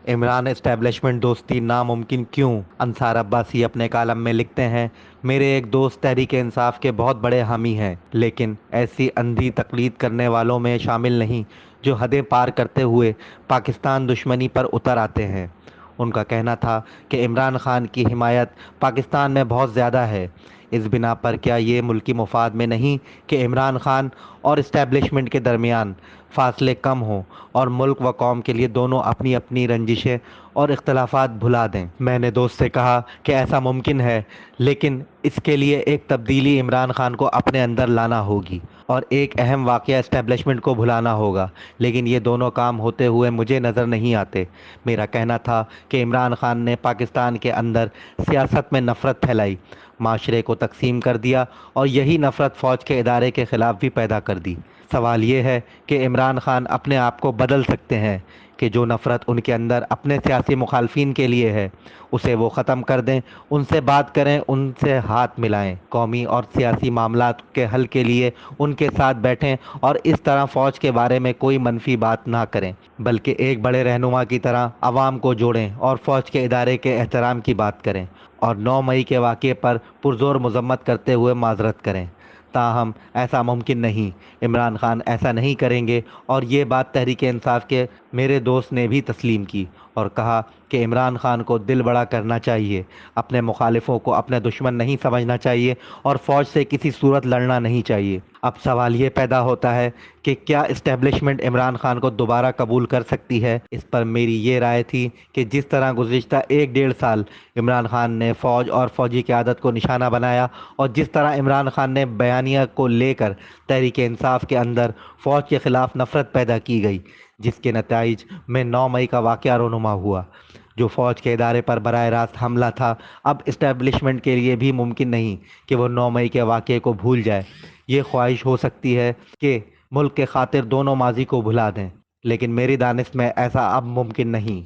Imran establishment دوستی ناممکن کیوں؟ انصار عباسی اپنے کالم میں لکھتے ہیں، میرے ایک دوست تحریک انصاف کے بہت بڑے حامی ہیں، لیکن ایسی اندھی تقلید کرنے والوں میں شامل نہیں جو حدیں پار کرتے ہوئے پاکستان دشمنی پر اتر آتے ہیں۔ ان کا کہنا تھا کہ عمران خان کی حمایت پاکستان میں بہت زیادہ ہے۔ اس بنا پر کیا یہ ملکی مفاد میں نہیں کہ عمران خان اور اسٹیبلشمنٹ کے درمیان فاصلے کم ہوں اور ملک و قوم کے لیے دونوں اپنی اپنی رنجشیں اور اختلافات بھلا دیں؟ میں نے دوست سے کہا کہ ایسا ممکن ہے، لیکن اس کے لیے ایک تبدیلی عمران خان کو اپنے اندر لانا ہوگی اور ایک اہم واقعہ اسٹیبلشمنٹ کو بھلانا ہوگا، لیکن یہ دونوں کام ہوتے ہوئے مجھے نظر نہیں آتے۔ میرا کہنا تھا کہ عمران خان نے پاکستان کے اندر سیاست میں نفرت پھیلائی، معاشرے کو تقسیم کر دیا اور یہی نفرت فوج کے ادارے کے خلاف بھی پیدا کر دی۔ سوال یہ ہے کہ عمران خان اپنے آپ کو بدل سکتے ہیں کہ جو نفرت ان کے اندر اپنے سیاسی مخالفین کے لیے ہے اسے وہ ختم کر دیں، ان سے بات کریں، ان سے ہاتھ ملائیں، قومی اور سیاسی معاملات کے حل کے لیے ان کے ساتھ بیٹھیں اور اس طرح فوج کے بارے میں کوئی منفی بات نہ کریں، بلکہ ایک بڑے رہنما کی طرح عوام کو جوڑیں اور فوج کے ادارے کے احترام کی بات کریں اور 9 مئی کے واقعے پر پرزور مذمت کرتے ہوئے معذرت کریں۔ تاہم ایسا ممکن نہیں، عمران خان ایسا نہیں کریں گے، اور یہ بات تحریک انصاف کے میرے دوست نے بھی تسلیم کی اور کہا کہ عمران خان کو دل بڑا کرنا چاہیے، اپنے مخالفوں کو اپنا دشمن نہیں سمجھنا چاہیے اور فوج سے کسی صورت لڑنا نہیں چاہیے۔ اب سوال یہ پیدا ہوتا ہے کہ کیا اسٹیبلشمنٹ عمران خان کو دوبارہ قبول کر سکتی ہے؟ اس پر میری یہ رائے تھی کہ جس طرح گزشتہ 1 ڈیڑھ سال عمران خان نے فوج اور فوجی قیادت کو نشانہ بنایا اور جس طرح عمران خان نے بیانیہ کو لے کر تحریک انصاف کے اندر فوج کے خلاف نفرت پیدا کی گئی، جس کے نتائج میں 9 مئی کا واقعہ رونما ہوا جو فوج کے ادارے پر براہ راست حملہ تھا، اب اسٹیبلشمنٹ کے لیے بھی ممکن نہیں کہ وہ 9 مئی کے واقعے کو بھول جائے۔ یہ خواہش ہو سکتی ہے کہ ملک کے خاطر دونوں ماضی کو بھلا دیں، لیکن میری دانست میں ایسا اب ممکن نہیں۔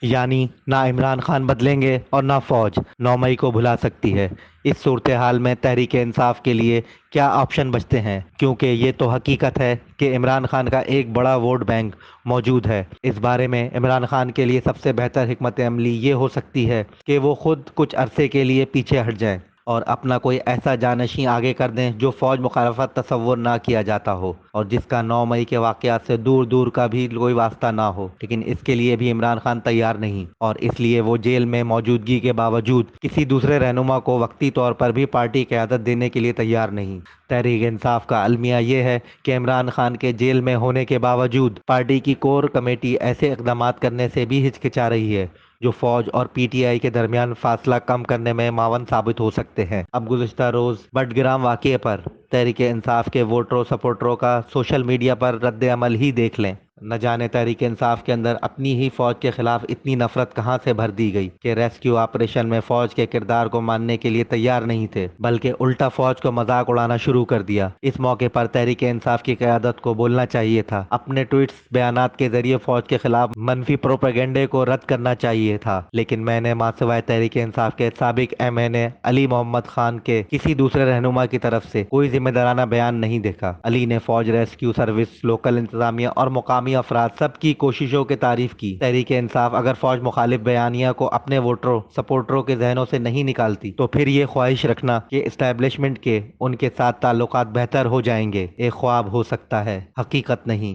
یعنی نہ عمران خان بدلیں گے اور نہ فوج 9 مئی کو بھلا سکتی ہے۔ اس صورتحال میں تحریک انصاف کے لیے کیا آپشن بچتے ہیں؟ کیونکہ یہ تو حقیقت ہے کہ عمران خان کا ایک بڑا ووٹ بینک موجود ہے۔ اس بارے میں عمران خان کے لیے سب سے بہتر حکمت عملی یہ ہو سکتی ہے کہ وہ خود کچھ عرصے کے لیے پیچھے ہٹ جائیں اور اپنا کوئی ایسا جانشین آگے کر دیں جو فوج مخالفت تصور نہ کیا جاتا ہو اور جس کا 9 مئی کے واقعات سے دور دور کا بھی کوئی واسطہ نہ ہو، لیکن اس کے لیے بھی عمران خان تیار نہیں اور اس لیے وہ جیل میں موجودگی کے باوجود کسی دوسرے رہنما کو وقتی طور پر بھی پارٹی قیادت دینے کے لیے تیار نہیں۔ تحریک انصاف کا المیہ یہ ہے کہ عمران خان کے جیل میں ہونے کے باوجود پارٹی کی کور کمیٹی ایسے اقدامات کرنے سے بھی ہچکچا رہی ہے جو فوج اور پی ٹی آئی کے درمیان فاصلہ کم کرنے میں معاون ثابت ہو سکتے ہیں۔ اب گزشتہ روز بٹگرام واقعے پر تحریک انصاف کے ووٹروں سپورٹروں کا سوشل میڈیا پر رد عمل ہی دیکھ لیں۔ نہ جانے تحریک انصاف کے اندر اپنی ہی فوج کے خلاف اتنی نفرت کہاں سے بھر دی گئی کہ ریسکیو آپریشن میں فوج کے کردار کو ماننے کے لیے تیار نہیں تھے، بلکہ الٹا فوج کو مذاق اڑانا شروع کر دیا۔ اس موقع پر تحریک انصاف کی قیادت کو بولنا چاہیے تھا، اپنے ٹویٹس بیانات کے ذریعے فوج کے خلاف منفی پروپیگنڈے کو رد کرنا چاہیے تھا، لیکن میں نے ماں سوائے تحریک انصاف کے سابق ایم این اے علی محمد خان کے کسی دوسرے رہنما کی طرف سے کوئی ذمہ دارانہ بیان نہیں دیکھا۔ علی نے فوج، ریسکیو سروس، لوکل انتظامیہ اور مقامی افراد سب کی کوششوں کی تعریف کی۔ تحریک انصاف اگر فوج مخالف بیانیہ کو اپنے ووٹروں سپورٹروں کے ذہنوں سے نہیں نکالتی تو پھر یہ خواہش رکھنا کہ اسٹیبلشمنٹ کے ان کے ساتھ تعلقات بہتر ہو جائیں گے ایک خواب ہو سکتا ہے، حقیقت نہیں۔